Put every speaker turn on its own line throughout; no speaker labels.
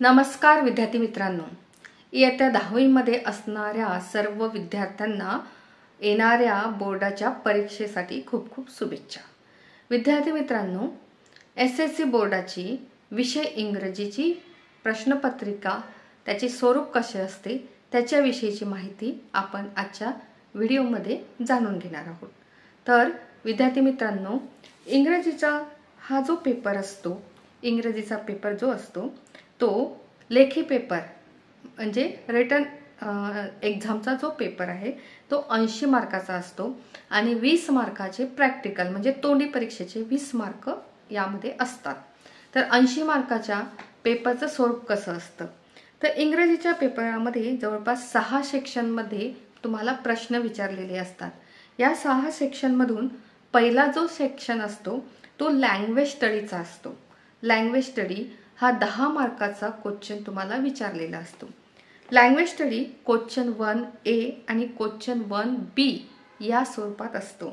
नमस्कार विद्यार्थी मित्रांनो, इयत्ता 10वी मध्ये असणाऱ्या सर्व विद्यार्थ्यांना येणाऱ्या बोर्डाच्या परीक्षेसाठी खूप खूप शुभेच्छा। विद्यार्थी मित्रांनो, एसएससी बोर्डाची विषय इंग्रजीची प्रश्नपत्रिका त्याचे स्वरूप कसे असते त्याच्याविषयीची माहिती आपण आजच्या व्हिडिओमध्ये जाणून घेणार आहोत। तर विद्यार्थी मित्रांनो, इंग्रजीचा हा जो पेपर असतो, इंग्रजीचा पेपर जो असतो तो लेखी पेपर म्हणजे रिटन एक्झामचा जो पेपर आहे तो 80 मार्काचा असतो आणि 20 मार्काचे प्रॅक्टिकल म्हणजे तोंडी परीक्षेचे 20 मार्क यामध्ये असतात। तर 80 मार्काच्या पेपरचं स्वरूप कसं असतं, तर इंग्रजीच्या पेपरामध्ये जवळपास 6 सेक्शनमध्ये तुम्हाला प्रश्न विचारलेले असतात। या 6 सेक्शनमधून पहिला जो सेक्शन असतो तो लँग्वेज स्टडीचा असतो। लँग्वेज स्टडी हा 10 मार्काचा क्वेश्चन तुम्हाला विचारलेला असतो। लँग्वेज स्टडी क्वेश्चन 1A आणि क्वेश्चन 1B या स्वरूपात असतो।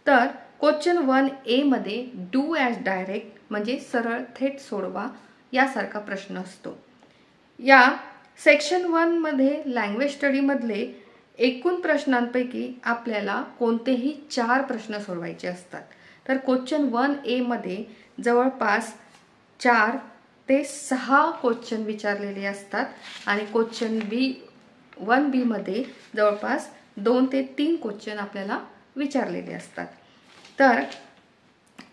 तर क्वेश्चन 1A मध्ये डू ॲज डायरेक्ट म्हणजे सरळ थेट सोडवा यासारखा प्रश्न असतो। या सेक्शन 1 मध्ये लँग्वेज स्टडी मधले एकूण प्रश्नांपैकी आपल्याला कोणतेही 4 प्रश्न सोडवायचे असतात। तर क्वेश्चन 1A मध्ये जवळपास 4 ते 6 क्वेश्चन विचारलेले असतात आणि क्वेश्चन 1B मध्ये जवळपास 2 ते 3 क्वेश्चन आपल्याला विचारलेले असतात। तर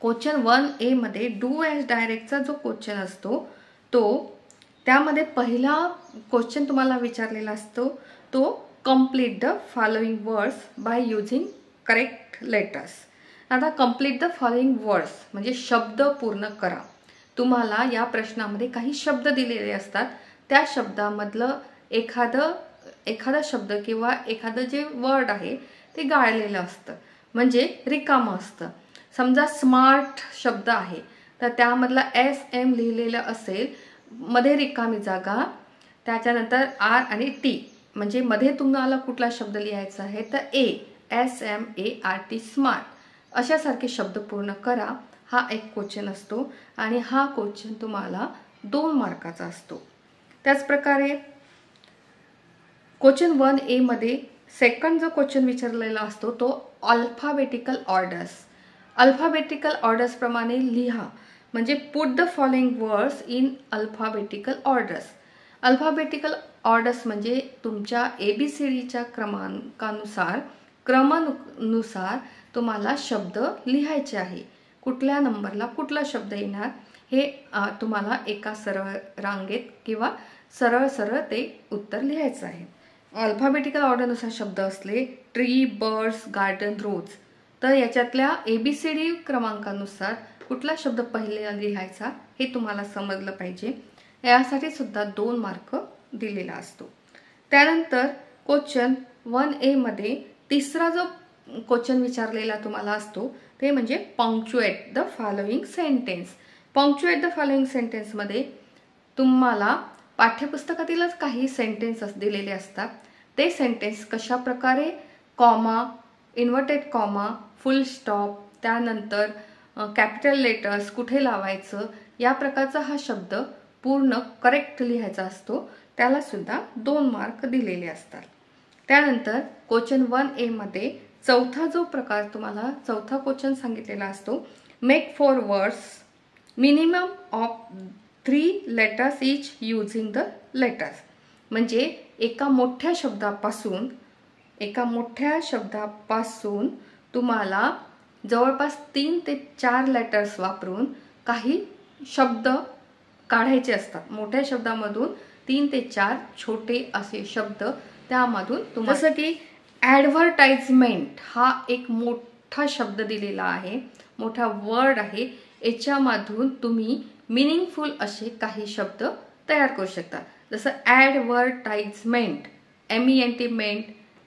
क्वेश्चन 1A मध्ये डू ॲज डायरेक्टचा जो क्वेश्चन असतो तो त्यामध्ये पहिला क्वेश्चन तुम्हाला विचारलेला असतो तो complete the following words by using correct letters. आता कंप्लीट द फॉलोइंग वर्ड्स म्हणजे शब्द पूर्ण करा। तुम्हाला या प्रश्नामध्ये काही शब्द दिलेले असतात, त्या शब्दामधलं एखादा शब्द किंवा एखादं जे वर्ड आहे ते गाळलेलं असतं म्हणजे रिकामं असतं। समजा स्मार्ट शब्द आहे तर त्यामधला SM लिहिलेलं असेल, मध्ये रिकामी जागा, त्याच्यानंतर R आणि T म्हणजे मध्ये तुम्हाला कुठला शब्द लिहायचा आहे तर SMART स्मार्ट अशासारखे शब्द पूर्ण करा। हा एक क्वेश्चन असतो आणि हा क्वेश्चन तुम्हाला 2 मार्काचा असतो। त्याच प्रकारे क्वेश्चन 1A मध्ये सेकंड जो क्वेश्चन विचारलेला असतो तो अल्फाबेटिकल ऑर्डर्स। अल्फाबेटिकल ऑर्डर्स प्रमाणे लिहा म्हणजे put the following words in alphabetical orders. Alphabetical orders म्हणजे तुमच्या ABCDच्या क्रमानुसार तुम्हाला शब्द लिहायचे आहे। कुठल्या नंबरला कुठला शब्द येणार हे तुम्हाला एका सरळ रांगेत किंवा सरळ ते उत्तर लिहायचं आहे। अल्फाबेटिकल ऑर्डरनुसार शब्द असले ट्री, बर्ड्स, गार्डन, रोज, तर याच्यातल्या ABCD क्रमांकानुसार कुठला शब्द पहिले लिहायचा हे तुम्हाला समजलं पाहिजे। यासाठी सुद्धा 2 मार्क दिलेला असतो। त्यानंतर क्वेश्चन 1A मध्ये तिसरा जो क्वेश्चन विचारलेला तुम्हाला असतो ते म्हणजे punctuate the following sentence. Punctuate the following sentence मध्ये तुम्हाला पाठ्यपुस्तकातीलच काही सेंटेन्स दिलेले असतात, ते सेंटेन्स कशा प्रकारे कॉमा, इन्व्हर्टेड कॉमा, फुल स्टॉप, त्यानंतर कॅपिटल लेटर्स कुठे लावायचं या प्रकारचा हा शब्द पूर्ण करेक्ट लिहायचा असतो, त्याला सुद्धा 2 मार्क दिलेले असतात। त्यानंतर क्वेश्चन 1A मध्ये चौथा जो प्रकार तुम्हाला चौथा क्वेश्चन सांगितलेला असतो make 4 words minimum of 3 letters each using the letters म्हणजे एका मोठ्या शब्दापासून तुम्हाला जवळपास 3 ते 4 लेटर्स वापरून काही शब्द काढायचे असतात। मोठ्या शब्दामधून 3 ते 4 छोटे असे शब्द त्यामधून तुम्हाला, जसं की ॲडव्हर्टाइजमेंट हा एक मोठा शब्द दिलेला आहे, मोठा वर्ड आहे, याच्यामधून तुम्ही मीनिंगफुल असे काही शब्द तयार करू शकता। जसं ॲडव्हर्टाइजमेंट, MENT,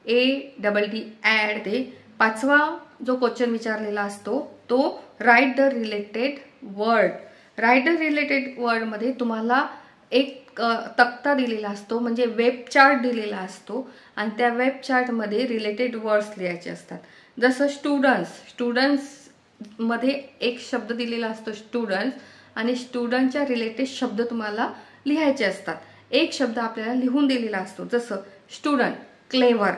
ADD ॲड। ते 5वा जो क्वेश्चन विचारलेला असतो तो write the related word. Write the related word मध्ये तुम्हाला एक तक्ता दिलेला असतो म्हणजे वेब चार्ट दिलेला असतो आणि त्या वेब चार्ट मध्ये रिलेटेड वर्ड्स लिहायचे असतात। जसं स्टुडंट्स मध्ये एक शब्द दिलेला असतो स्टुडंट्स आणि स्टुडंटच्या रिलेटेड शब्द तुम्हाला लिहायचे असतात. एक शब्द आपल्याला लिहून दिलेला असतो, जसं स्टुडंट क्लेवर,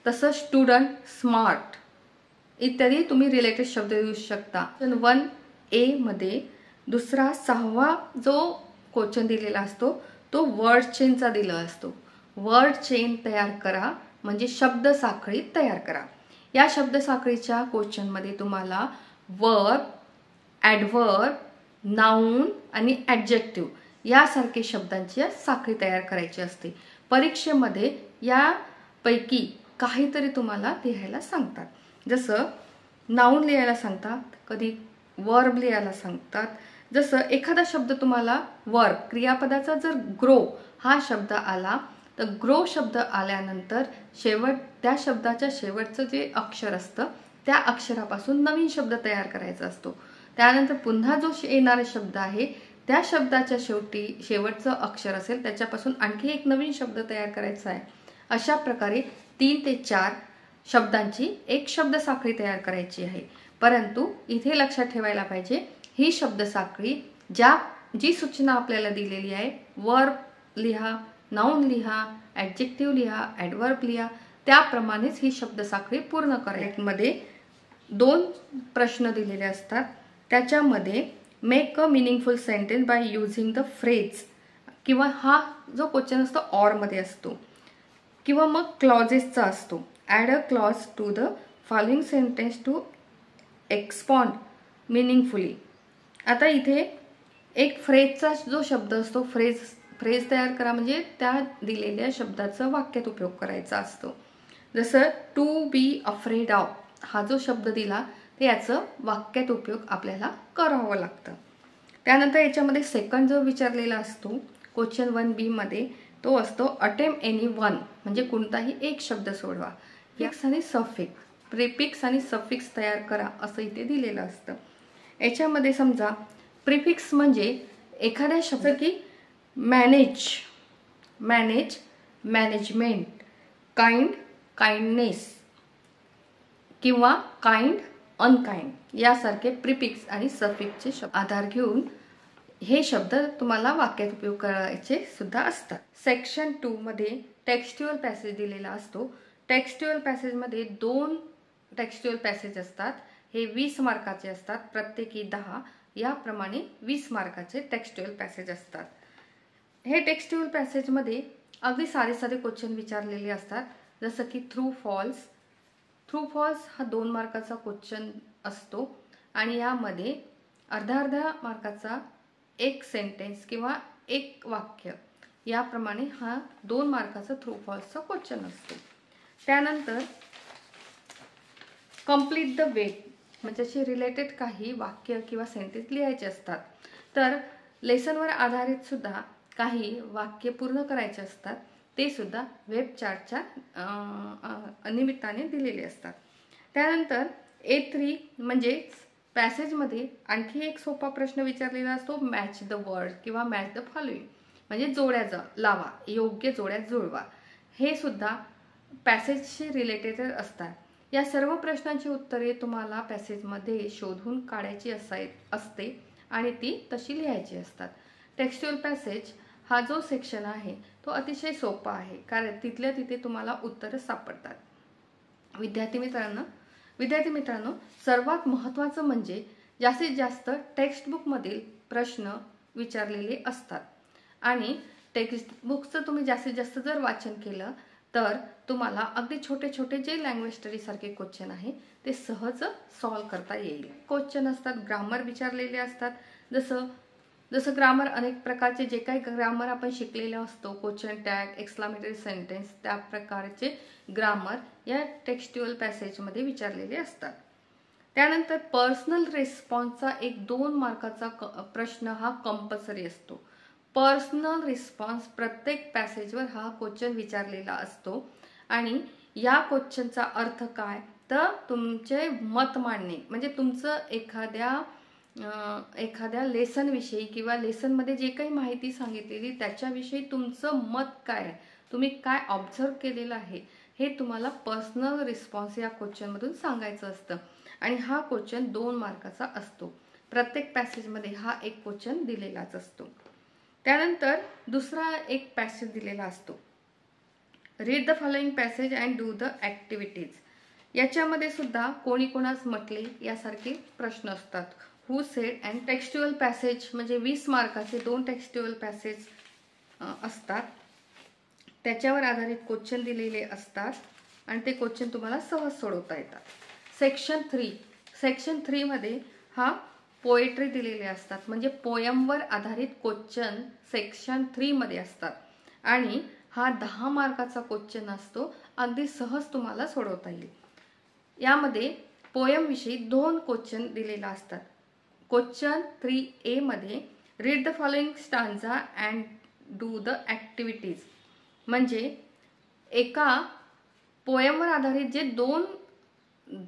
तसं स्टुडंट स्मार्ट इत्यादी तुम्ही रिलेटेड शब्द लिहू शकता. 1A मध्ये दुसरा 6वा जो क्वेश्चन दिलेला असतो तो वर्ड चेनचा दिला असतो. वर्ड चेन तयार करा म्हणजे शब्द साखळी तयार करा. या शब्द साखळीच्या क्वेश्चनमध्ये तुम्हाला वर्ब, ॲडवर्ब, नाऊन आणि ॲडजेक्टिव्ह यासारखे शब्दांची साखळी तयार करायची असते. परीक्षेमध्ये यापैकी काहीतरी तुम्हाला लिहायला सांगतात. जसं नाऊन लिहायला सांगतात, कधी वर्ब लिहायला सांगतात. जसं एखादा शब्द तुम्हाला वर्ब क्रियापदाचा जर ग्रो हा शब्द आला तर ग्रो शब्द आल्यानंतर त्या शब्दाच्या शेवटचं जे अक्षर असतं त्या अक्षरापासून नवीन शब्द तयार करायचा असतो. त्यानंतर पुन्हा जो येणारा शब्द आहे त्या शब्दाच्या शेवटचं अक्षर असेल त्याच्यापासून आणखी एक नवीन शब्द तयार करायचा आहे. अशा प्रकारे 3 ते 4 शब्दांची एक शब्द साखळी तयार करायची आहे. परंतु इथे लक्षात ठेवायला पाहिजे, ही शब्द साखळी जी सूचना आपल्याला दिलेली आहे, वर्ब लिहा, नाऊन लिहा, ॲडजेक्टिव्ह लिहा, ॲडवर्ब लिहा, त्याप्रमाणेच ही शब्द साखळी पूर्ण करायची. मध्ये 2 प्रश्न दिलेले असतात. त्याच्यामध्ये make a meaningful sentence by using the phrase, किंवा हा जो क्वेश्चन असतो ऑर मध्ये असतो, किंवा मग क्लॉजेसचा असतो. Add a clause to the following sentence to expand meaningfully. आता इथे एक फ्रेजचा जो शब्द असतो, फ्रेज तयार करा म्हणजे त्या दिलेल्या शब्दाचा वाक्यात उपयोग करायचा असतो. जसं टू बी अफ्रेड ऑफ हा जो शब्द दिला ते याचं वाक्यात उपयोग आपल्याला करावं लागतं. त्यानंतर याच्यामध्ये सेकंड जो विचारलेला असतो क्वेश्चन 1B मध्ये तो असतो अटेम्प्ट एनी वन म्हणजे कोणताही एक शब्द सोडवा. प्रिफिक्स आणि सफिक्स, प्रिफिक्स आणि सफिक्स तयार करा असं इथे दिलेलं असतं. याच्यामध्ये समजा प्रिफिक्स म्हणजे एखाद्या शब्द की मॅनेज, मॅनेजमेंट, काइंड, काइंडनेस, किंवा काइंड, अनकाइंड यासारखे प्रिफिक्स आणि सफिक्सचे शब्द आधार घेऊन हे शब्द तुम्हाला वाक्यात उपयोग करायचे सुद्धा असतात. सेक्शन 2 मध्ये टेक्स्ट्युअल पॅसेज दिलेला असतो. टेक्स्ट्युअल पॅसेजमध्ये 2 टेक्स्ट्युअल पॅसेज असतात. हे 20 मार्काचे असतात, प्रत्येकी 10. याप्रमाणे 20 मार्काचे टेक्स्ट्युअल पॅसेज असतात. हे टेक्स्ट्युअल पॅसेजमध्ये अगदी साधे साधे क्वेश्चन विचारलेले असतात. जसं की ट्रू फॉल्स हा 2 मार्काचा क्वेश्चन असतो आणि यामध्ये अर्धा मार्काचा एक सेंटेन्स किंवा एक वाक्य याप्रमाणे हा 2 मार्काचा ट्रू फॉल्सचा क्वेश्चन असतो. त्यानंतर कंप्लीट द वेट म्हणजे अशी रिलेटेड काही वाक्य किंवा सेंटेन्स लिहायचे असतात. तर लेसनवर आधारित सुद्धा काही वाक्य पूर्ण करायचे असतात, ते सुद्धा वेब चार्टच्या निमित्ताने दिलेले असतात. त्यानंतर A3 म्हणजे पॅसेजमध्ये आणखी एक सोपा प्रश्न विचारलेला असतो, मॅच द वर्ड किंवा मॅच द फॉलोइंग म्हणजे जोड्या लावा, योग्य जोड्या जुळवा. हे सुद्धा पॅसेजशी रिलेटेड असतात. या सर्व प्रश्नांची उत्तरे तुम्हाला पॅसेजमध्ये शोधून काढायची असते आणि ती तशी लिहायची असतात. टेक्स्ट्युअल पॅसेज हा जो सेक्शन आहे तो अतिशय सोपा आहे, कारण तिथल्या तिथे तुम्हाला उत्तरं सापडतात. विद्यार्थी मित्रांनो, सर्वात महत्त्वाचं म्हणजे जास्तीत जास्त टेक्स्टबुकमधील प्रश्न विचारलेले असतात आणि टेक्स्टबुकचं तुम्ही जास्तीत जास्त जर वाचन केलं तर तुम्हाला अगदी छोटे छोटे जे लँग्वेज स्टडी सारखे क्वेश्चन आहे ते सहज सॉल्व करता येईल. क्वेश्चन असतात, ग्रामर विचारलेले असतात. जसं ग्रामर अनेक प्रकारचे जे काही ग्रामर आपण शिकलेले असतो, क्वेश्चन टॅग, एक्सक्लामेटरी सेंटेन्स, त्या प्रकारचे ग्रामर या टेक्स्ट्युअल पॅसेजमध्ये विचारलेले असतात. त्यानंतर पर्सनल रिस्पॉन्सचा एक 2 मार्काचा प्रश्न हा कंपल्सरी असतो. पर्सनल रिस्पॉन्स प्रत्येक पॅसेजवर हा क्वेश्चन विचारलेला असतो आणि या क्वेश्चनचा अर्थ काय तर तुमचे मत मांडणे म्हणजे तुमचं एखाद्या लेसन विषयी किंवा लेसनमध्ये जे काही माहिती सांगितलेली त्याच्याविषयी तुमचं मत काय आहे, तुम्ही काय ऑब्झर्व केलेलं आहे हे तुम्हाला पर्सनल रिस्पॉन्स या क्वेश्चनमधून सांगायचं असतं आणि हा क्वेश्चन 2 मार्काचा असतो. प्रत्येक पॅसेजमध्ये हा एक क्वेश्चन दिलेलाच असतो. त्यानंतर दुसरा एक पॅसेज दिलेला असतो, read the following passage and do the activities. याच्यामध्ये सुद्धा कोणी कोणास म्हटले यासारखे प्रश्न असतात. Who said and textual passage म्हणजे 20 मार्काचे 2 टेक्स्च्युअल पॅसेज असतात. त्याच्यावर आधारित क्वेश्चन दिलेले असतात आणि ते क्वेश्चन तुम्हाला सहज सोडवता येतात. सेक्शन 3 मध्ये हा पोएट्री दिलेले असतात, म्हणजे पोयमवर आधारित क्वेश्चन सेक्शन 3 मध्ये असतात आणि हा 10 मार्काचा क्वेश्चन असतो. अगदी सहज तुम्हाला सोडवता येईल. यामध्ये पोयम विषयी 2 क्वेश्चन दिलेले असतात. क्वेश्चन 3A मध्ये read the following stanza and do the activities, म्हणजे एका पोयमवर आधारित जे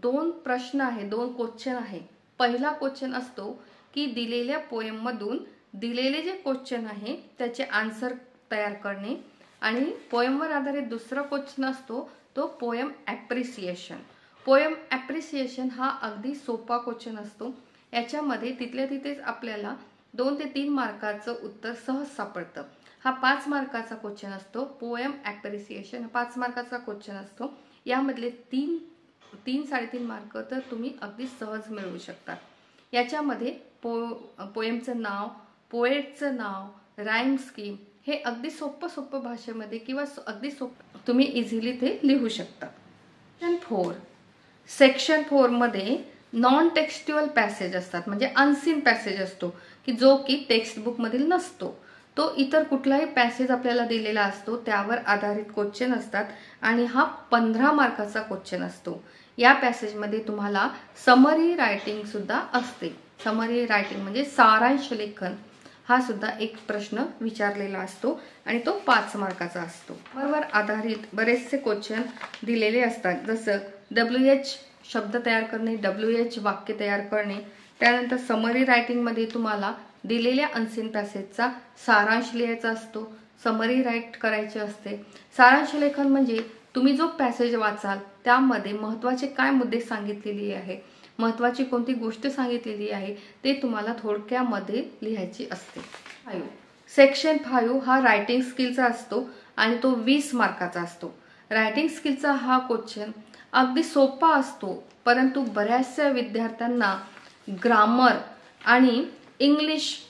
दोन प्रश्न आहे, 2 क्वेश्चन आहे. पहिला क्वेश्चन असतो की दिलेल्या पोयममधून दिलेले जे क्वेश्चन आहे त्याचे आन्सर तयार करणे आणि पोयमवर आधारित दुसरा क्वेश्चन असतो तो पोयम ॲप्रिसिएशन. पोयम ॲप्रिसिएशन हा अगदी सोपा क्वेश्चन असतो. याच्यामध्ये तिथल्या तिथेच आपल्याला 2 ते 3 मार्काचं उत्तर सहज सापडतं. हा 5 मार्काचा क्वेश्चन असतो. पोयम ॲप्रिसिएशन 5 मार्काचा क्वेश्चन असतो. यामधले 3-3.5 मार्क तर तुम्ही अगदी सहज मिळवू शकता. याच्यामध्ये पोयमचं नाव, पोएटचं नाव, राईम स्कीम हे अगदी सोपं भाषेमध्ये किंवा अगदी सोपं तुम्ही इझिली ते लिहू शकता. सेक्शन 4 मध्ये नॉन टेक्स्च्युअल पॅसेज असतात, म्हणजे अनसीन पॅसेज असतो की जो की टेक्स्ट बुक मधील नसतो. तो इतर कुठलाही पॅसेज आपल्याला दिलेला असतो त्यावर आधारित क्वेश्चन असतात आणि हा 15 मार्काचा क्वेश्चन असतो. या पॅसेजमध्ये तुम्हाला समरी रायटिंग सुद्धा असते. समरी रायटिंग म्हणजे सारांश लेखन हा सुद्धा एक प्रश्न विचारलेला असतो आणि तो 5 मार्काचा असतो. वर आधारित बरेचसे क्वेश्चन दिलेले असतात, जसं WH शब्द तयार करणे, WH वाक्य तयार करणे. त्यानंतर समरी रायटिंग मध्ये तुम्हाला दिलेल्या अनसीन पॅसेजचा सारांश लिहायचा असतो, समरी राईट करायची असते. सारांश लेखन म्हणजे तुम्ही जो पॅसेज वाचाल त्यामध्ये महत्त्वाचे काय मुद्दे सांगितलेले आहे, महत्त्वाची कोणती गोष्ट सांगितलेली आहे ते तुम्हाला थोडक्यामध्ये लिहायची असते. सेक्शन 5 हा रायटिंग स्किलचा असतो आणि तो 20 मार्काचा असतो. रायटिंग स्किलचा हा क्वेश्चन अगदी सोपा असतो, परंतु बऱ्याचशा विद्यार्थ्यांना ग्रामर आणि इंग्लिश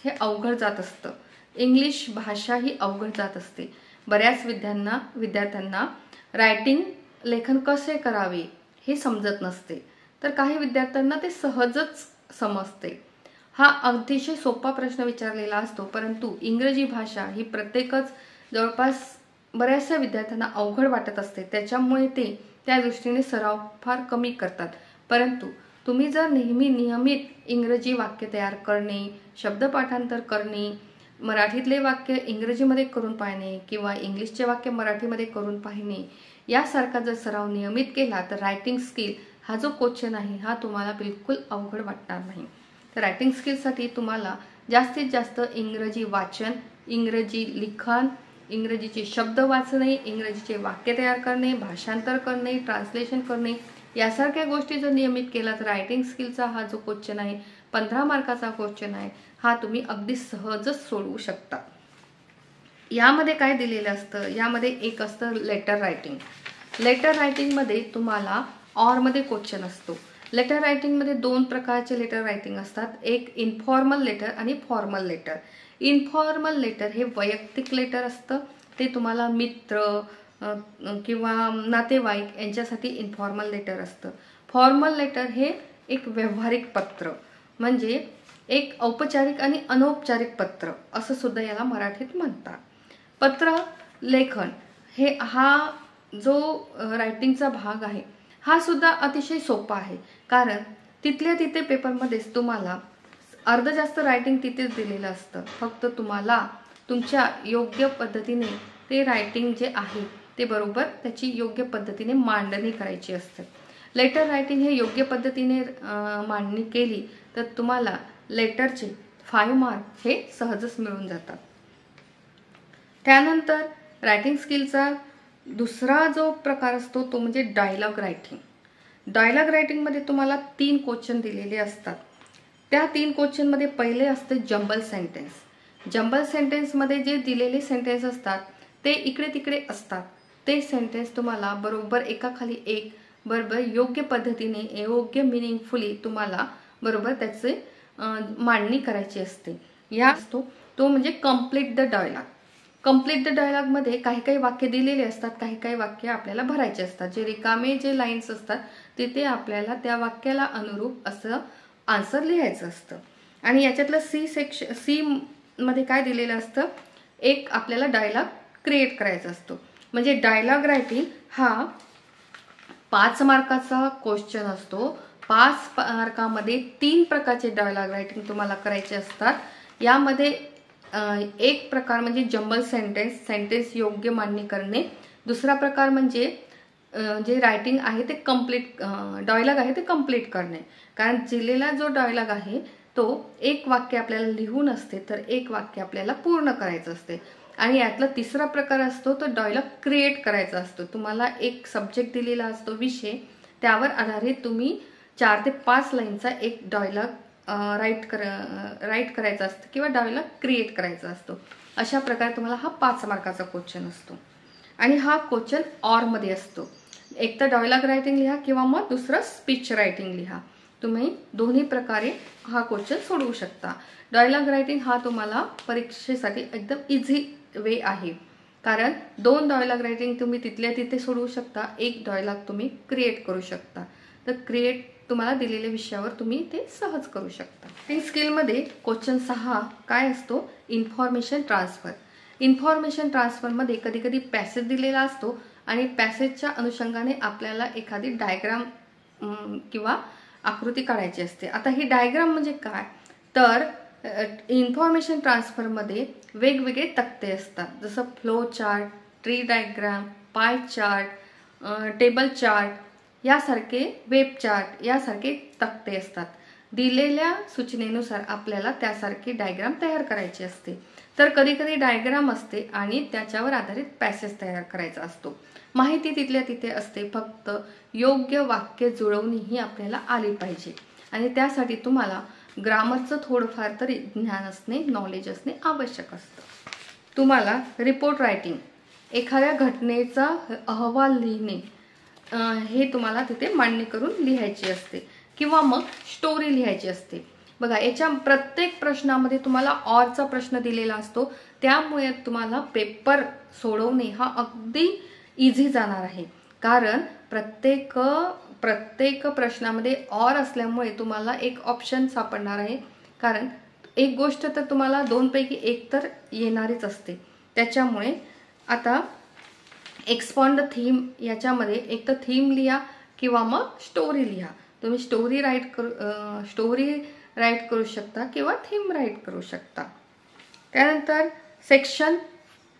हे अवघड जात असतं. इंग्लिश भाषा ही अवघड जात असते. बऱ्याच विद्यार्थ्यांना रायटिंग लेखन कसे करावे हे समजत नसते, तर काही विद्यार्थ्यांना ते सहजच समजते. हा अतिशय सोपा प्रश्न विचारलेला असतो, परंतु इंग्रजी भाषा ही प्रत्येकच जवळपास बऱ्याचशा विद्यार्थ्यांना अवघड वाटत असते. त्याच्यामुळे ते त्या दृष्टीने सराव फार कमी करतात. परंतु तुम्ही जर नियमित इंग्रजी वाक्य तयार करणे, शब्द पाठांतर करणे, मराठीतले वाक्य इंग्रजीमध्ये करून पाहणे किंवा इंग्लिशचे वाक्य मराठीमध्ये करून पाहणे यासारखा जर सराव नियमित केला तर रायटिंग स्किल हा जो क्वेश्चन आहे हा तुम्हाला बिलकुल अवघड वाटणार नाही. तर रायटिंग स्किलसाठी तुम्हाला जास्तीत जास्त इंग्रजी वाचन, इंग्रजी लिखाण, इंग्रजीचे शब्द वाचणे, इंग्रजीचे वाक्य तयार करणे, भाषांतर करणे, ट्रान्सलेशन करणे यासारख्या गोष्टी जर नियमित केला तर रायटिंग स्किलचा हा जो क्वेश्चन आहे 15 मार्काचा क्वेश्चन आहे हा तुम्ही अगदी सहजच सोडवू शकता. यामध्ये काय दिलेलं असतं, यामध्ये एक असतं लेटर रायटिंग. लेटर रायटिंगमध्ये तुम्हाला ऑरमध्ये क्वेश्चन असतो. लेटर रायटिंगमध्ये 2 प्रकारचे लेटर रायटिंग असतात, एक इन्फॉर्मल लेटर आणि फॉर्मल लेटर. इन्फॉर्मल लेटर हे वैयक्तिक लेटर असतं, ते तुम्हाला मित्र किंवा नातेवाईक यांच्यासाठी इन्फॉर्मल लेटर असतं. फॉर्मल लेटर हे एक व्यावहारिक पत्र, म्हणजे एक औपचारिक आणि अनौपचारिक पत्र असं सुद्धा याला मराठीत म्हणतात. पत्र लेखन हा जो रायटिंगचा भाग आहे हा सुद्धा अतिशय सोपा आहे, कारण तिथल्या तिथे पेपरमध्येच तुम्हाला अर्ध जास्त रायटिंग तिथेच दिलेलं असतं. फक्त तुम्हाला तुमच्या योग्य पद्धतीने ते रायटिंग जे आहे ते बरोबर त्याची योग्य पद्धतीने मांडणी करायची असते. लेटर रायटिंग हे योग्य पद्धतीने मांडणी केली तर तुम्हाला लेटरचे 5 मार्क हे सहजच मिळून जातात. त्यानंतर रायटिंग स्किलचा दुसरा जो प्रकार असतो तो म्हणजे डायलॉग रायटिंग. डायलॉग रायटिंगमध्ये तुम्हाला 3 क्वेश्चन दिलेले असतात. त्या 3 क्वेश्चनमध्ये पहिले असते जंबल सेंटेन्स. जंबल सेंटेन्समध्ये जे दिलेले सेंटेन्स असतात ते इकडे तिकडे असतात. ते सेंटेन्स तुम्हाला बरोबर एकाखाली एक बरोबर योग्य पद्धतीने योग्य मिनिंगफुली तुम्हाला बरोबर त्याचे मांडणी करायची असते. या असतो तो म्हणजे complete the dialogue. Complete the डायलॉगमध्ये काही काही वाक्य दिलेले असतात, काही काही वाक्य आपल्याला भरायचे असतात. जे रिकामे जे लाईन्स असतात तिथे आपल्याला त्या वाक्याला अनुरूप असं आन्सर लिहायचं असतं. आणि याच्यातलं सी मध्ये काय दिलेलं असतं, एक आपल्याला डायलॉग क्रिएट करायचा असतो. म्हणजे डायलॉग रायटिंग हा 5 मार्काचा क्वेश्चन असतो. 5 मार्कामध्ये 3 प्रकारचे डायलॉग रायटिंग तुम्हाला करायचे असतात. यामध्ये एक प्रकार म्हणजे जंबल सेंटेन्स योग्य मांडणी करणे. दुसरा प्रकार म्हणजे जे रायटिंग आहे ते कंप्लीट डायलॉग आहे ते कंप्लीट करणे. कारण दिलेला जो डायलॉग आहे तो एक वाक्य आपल्याला लिहून असते तर एक वाक्य आपल्याला पूर्ण करायचं असते. आणि यातला तिसरा प्रकार असतो तो डायलॉग क्रिएट करायचा असतो. तुम्हाला एक सब्जेक्ट दिलेला असतो विषय, त्यावर आधारित तुम्ही 4 ते 5 लाईनचा एक डायलॉग राईट करायचा असतो किंवा डायलॉग क्रिएट करायचा असतो. अशा प्रकारे तुम्हाला हा 5 मार्काचा क्वेश्चन असतो. आणि हा क्वेश्चन ऑरमध्ये असतो. एक तर डायलॉग रायटिंग लिहा किंवा मग दुसरं स्पीच रायटिंग लिहा. तुम्ही दोन्ही प्रकारे हा क्वेश्चन सोडवू शकता. डायलॉग रायटिंग हा तुम्हाला परीक्षेसाठी एकदम इझी वे आहे. कारण 2 डायलॉग रायटिंग तुम्ही तिथल्या तिथे सोडवू शकता, एक डायलॉग तुम्ही क्रिएट करू शकता. तर क्रिएट तुम्हाला दिलेल्या विषयावर तुम्ही ते सहज करू शकता. ती स्किलमध्ये क्वेश्चन 6 काय असतो, इन्फॉर्मेशन ट्रान्सफर. इन्फॉर्मेशन ट्रान्सफरमध्ये कधी कधी पॅसेज दिलेला असतो आणि पॅसेजच्या अनुषंगाने आपल्याला एखादी डायग्राम किंवा आकृती काढायची असते. आता ही डायग्राम म्हणजे काय, तर इन्फॉर्मेशन ट्रान्सफरमध्ये वेगवेगळे तक्ते असतात. जसं flow chart, tree diagram, pie chart, table chart यासारखे, वेब चार्ट यासारखे तक्ते असतात. दिलेल्या सूचनेनुसार आपल्याला त्यासारखी डायग्राम तयार करायची असते. तर कधी कधी डायग्राम असते आणि त्याच्यावर आधारित पॅसेज तयार करायचा असतो. माहिती तिथल्या तिथे असते, फक्त योग्य वाक्य जुळवणी ही आपल्याला आली पाहिजे. आणि त्यासाठी तुम्हाला ग्रामरचं थोडंफार तरी ज्ञान असणे, नॉलेज असणे आवश्यक असतं. तुम्हाला रिपोर्ट रायटिंग, एखाद्या घटनेचा अहवाल लिहिणे, हे तुम्हाला तिथे मांडणी करून लिहायची असते किंवा मग स्टोरी लिहायची असते. बघा, याच्या प्रत्येक प्रश्नामध्ये तुम्हाला ऑरचा प्रश्न दिलेला असतो. त्यामुळे तुम्हाला पेपर सोडवणे हा अगदी इझी जाणार आहे. कारण प्रत्येक प्रश्नामध्ये ऑर असल्यामुळे तुम्हाला एक ऑप्शन सापडणार आहे. कारण एक गोष्ट तर तुम्हाला 2 पैकी 1 तर येणारच असते. त्याच्यामुळे आता एक्सपॉन्ड द थीम, याच्यामध्ये एक तर थीम लिहा किंवा मग स्टोरी लिहा. तुम्ही स्टोरी राईट करू शकता किंवा थीम राईट करू शकता. त्यानंतर सेक्शन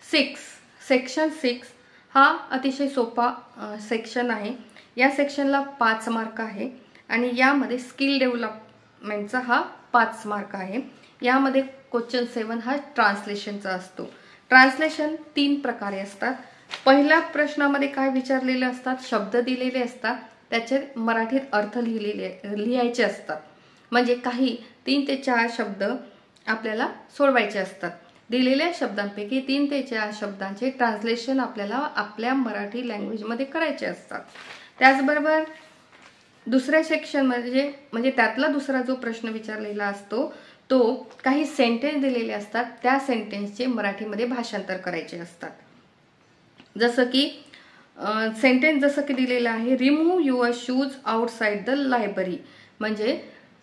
6 हा अतिशय सोपा सेक्शन आहे. या सेक्शनला 5 मार्क आहे आणि यामध्ये स्किल डेव्हलपमेंटचा हा 5 मार्क आहे. यामध्ये क्वेश्चन 7 हा ट्रान्सलेशनचा असतो. ट्रान्सलेशन 3 प्रकारे असतात. पहिल्या प्रश्नामध्ये काय विचारलेले असतात, शब्द दिलेले असतात, त्याचे मराठीत अर्थ लिहायचे असतात. म्हणजे काही 3 ते 4 शब्द आपल्याला सोडवायचे असतात. दिलेल्या शब्दांपैकी 3 ते 4 शब्दांचे ट्रान्सलेशन आपल्याला आपल्या मराठी लँग्वेजमध्ये करायचे असतात. त्याचबरोबर दुसऱ्या सेक्शन म्हणजे त्यातला दुसरा जो प्रश्न विचारलेला असतो तो काही सेंटेन्स दिलेले असतात, त्या सेंटेन्सचे मराठीमध्ये भाषांतर करायचे असतात. जसं की सेंटेन्स जसं की दिलेलं आहे, remove your shoes outside the library. म्हणजे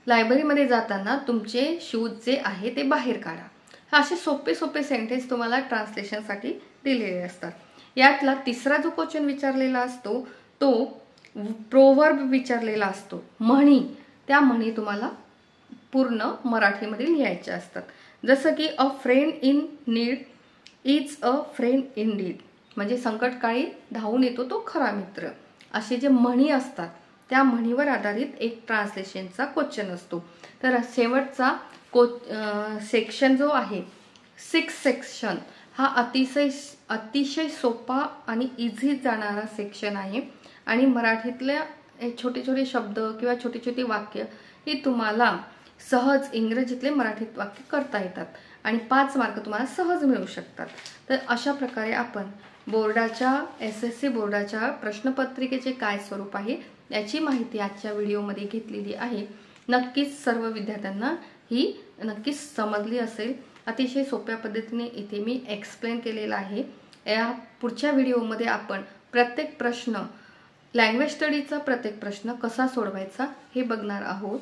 लायब्ररीमध्ये जाताना तुमचे शूज जे आहे ते बाहेर काढा. असे सोपे सेंटेन्स तुम्हाला ट्रान्सलेशनसाठी दिलेले असतात. यातला तिसरा जो क्वेश्चन विचारलेला असतो तो प्रोव्हर्ब विचारलेला असतो, म्हणी. त्या म्हणी तुम्हाला पूर्ण मराठीमध्ये लिहायच्या असतात. जसं की अ friend in need is a friend in deed. म्हणजे संकटकाळी धावून येतो तो खरा मित्र. असे जे म्हणी असतात त्या म्हणीवर आधारित एक ट्रान्सलेशनचा क्वेश्चन असतो. तर शेवटचा सेक्शन जो आहे 6 सेक्शन हा अतिशय सोपा आणि इझी जाणारा सेक्शन आहे. आणि मराठीतल्या छोटे छोटे शब्द किंवा छोटी छोटी वाक्य ही तुम्हाला सहज इंग्रजीतले मराठीत वाक्य करता येतात आणि 5 मार्क तुम्हाला सहज मिळू शकतात. तर अशा प्रकारे आपण बोर्डाच्या SSC बोर्डाच्या प्रश्नपत्रिकेचे काय स्वरूप आहे याची माहिती आजच्या व्हिडिओमध्ये घेतलेली आहे. नक्कीच सर्व विद्यार्थ्यांना ही नक्कीच समजली असेल. अतिशय सोप्या पद्धतीने इथे मी एक्सप्लेन केलेला आहे. या पुढच्या व्हिडिओमध्ये आपण प्रत्येक प्रश्न लँग्वेज स्टडीचा प्रत्येक प्रश्न कसा सोडवायचा हे बघणार आहोत.